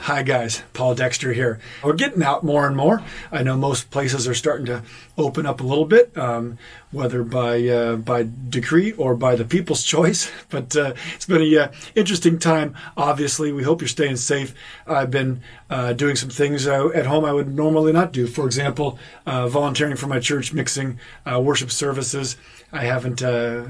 Hi guys, Paul Dexter here. We're getting out more and more. I know most places are starting to open up a little bit, whether by decree or by the people's choice. But it's been an interesting time. Obviously, we hope you're staying safe. I've been doing some things at home I would normally not do. For example, volunteering for my church, mixing worship services. I haven't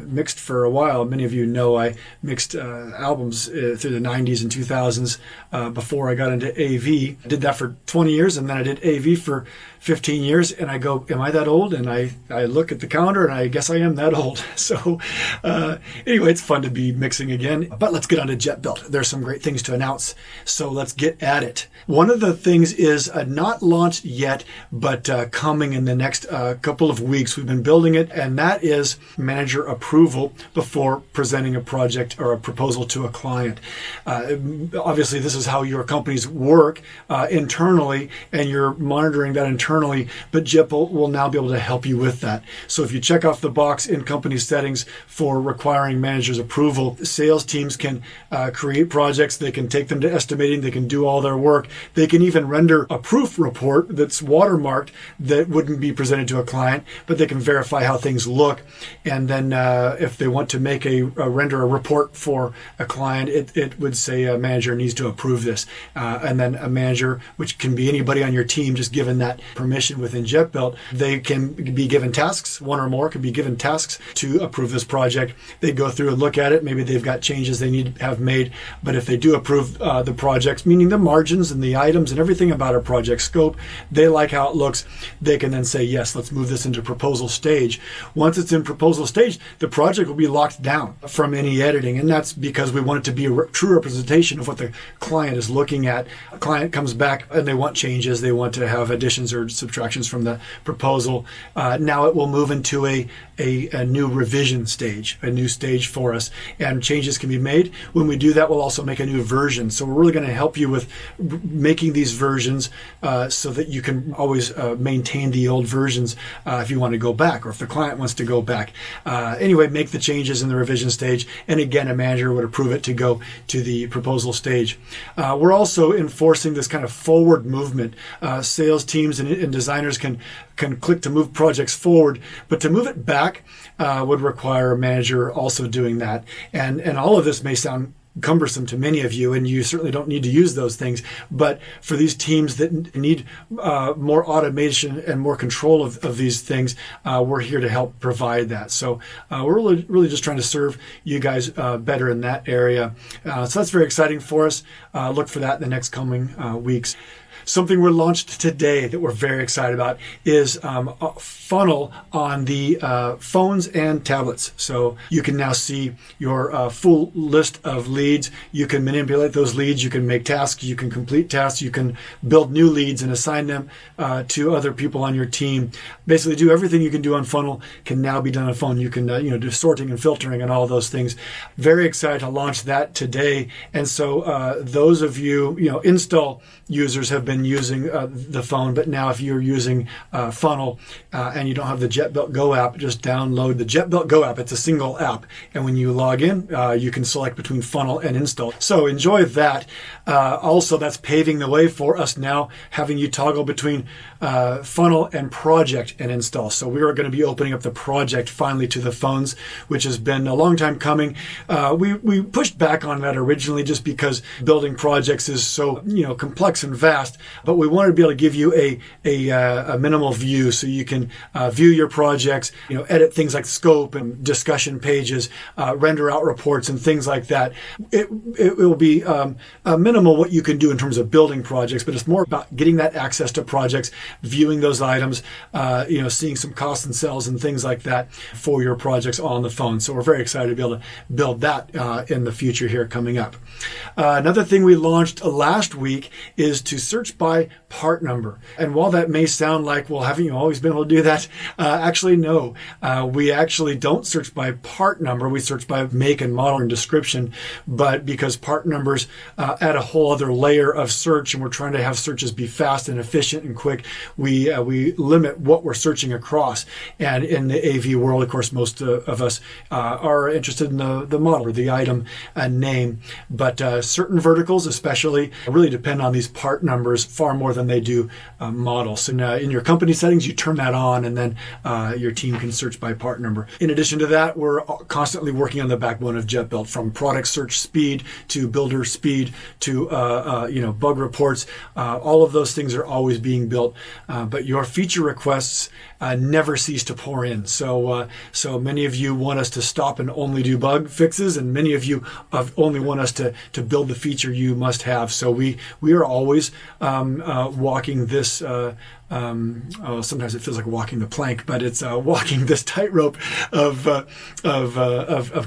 mixed for a while. Many of you know I mixed albums through the 90s and 2000s before I got into AV. I did that for 20 years, and then I did AV for 15 years. And I go, am I that old? And I look at the calendar, and I guess I am that old. So anyway, it's fun to be mixing again. But let's get on to JetBuilt. There's some great things to announce. So let's get at it. One of the things is not launched yet, but coming in the next couple of weeks. We've been building it, and that is manager approval before presenting a project or a proposal to a client. Obviously, this is how your companies work internally, and you're monitoring that internally, but JetBuilt will now be able to help you with that. So if you check off the box in company settings for requiring manager's approval, sales teams can create projects, they can take them to estimating, they can do all their work, they can even render a proof report that's watermarked that wouldn't be presented to a client, but they can verify how things look. And then if they want to make render a report for a client, it would say a manager needs to approve this. And then a manager, which can be anybody on your team, just given that permission within JetBuilt, they can be given tasks, one or more can be given tasks to approve this project. They go through and look at it. Maybe they've got changes they need to have made. But if they do approve the projects, meaning the margins and the items and everything about our project scope, they like how it looks, they can then say, yes, let's move this into proposal stage. Once it's in proposal stage, the project will be locked down from any editing, and that's because we want it to be a true representation of what the client is looking at. A client comes back and they want changes, they want to have additions or subtractions from the proposal. Now it will move into a new revision stage, a new stage for us, and changes can be made. When we do that, we'll also make a new version. So we're really going to help you with making these versions so that you can always maintain the old versions if you want to go back, or if the client wants to go back. Anyway, make the changes in the revision stage, and again, a manager would approve it to go to the proposal stage. We're also enforcing this kind of forward movement. Sales teams and designers can click to move projects forward, but to move it back would require a manager also doing that. And all of this may sound cumbersome to many of you, and you certainly don't need to use those things. But for these teams that need more automation and more control of these things, we're here to help provide that. So we're really just trying to serve you guys better in that area. So that's very exciting for us. Look for that in the next coming weeks. Something we're launched today that we're very excited about is a funnel on the phones and tablets. So you can now see your full list of leads. You can manipulate those leads. You can make tasks. You can complete tasks. You can build new leads and assign them to other people on your team. Basically, do everything you can do on funnel can now be done on phone. You can do sorting and filtering and all those things. Very excited to launch that today. And so those of you, install users have been using the phone, but now if you're using Funnel and you don't have the JetbuiltGO app, just download the JetbuiltGO app. It's a single app, and when you log in, you can select between Funnel and Install. So enjoy that. Also, that's paving the way for us now, having you toggle between Funnel and Project and Install. So we are going to be opening up the Project finally to the phones, which has been a long time coming. We pushed back on that originally just because building projects is so complex and vast, but we wanted to be able to give you a minimal view so you can view your projects, edit things like scope and discussion pages, render out reports and things like that. It will be minimal what you can do in terms of building projects, but it's more about getting that access to projects, viewing those items, seeing some costs and sales and things like that for your projects on the phone. So we're very excited to be able to build that in the future here coming up. Another thing we launched last week is to search search by part number. And while that may sound like, well, haven't you always been able to do that? Actually, no. We actually don't search by part number. We search by make and model and description. But because part numbers add a whole other layer of search, and we're trying to have searches be fast and efficient and quick, we limit what we're searching across. And in the AV world, of course, most of us are interested in the model or the item name. But certain verticals especially really depend on these part numbers far more than they do models. So in your company settings, you turn that on, and then your team can search by part number. In addition to that, we're constantly working on the backbone of JetBuilt, from product search speed to builder speed to bug reports. All of those things are always being built, but your feature requests never cease to pour in. So many of you want us to stop and only do bug fixes, and many of you only want us to build the feature you must have. So we are always walking this. Sometimes it feels like walking the plank, but it's walking this tightrope of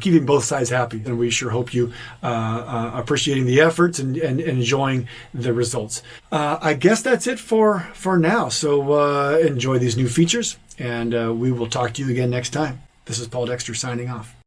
keeping both sides happy. And we sure hope you appreciating the efforts and enjoying the results. I guess that's it for now. So enjoy these new features, and we will talk to you again next time. This is Paul Dexter signing off.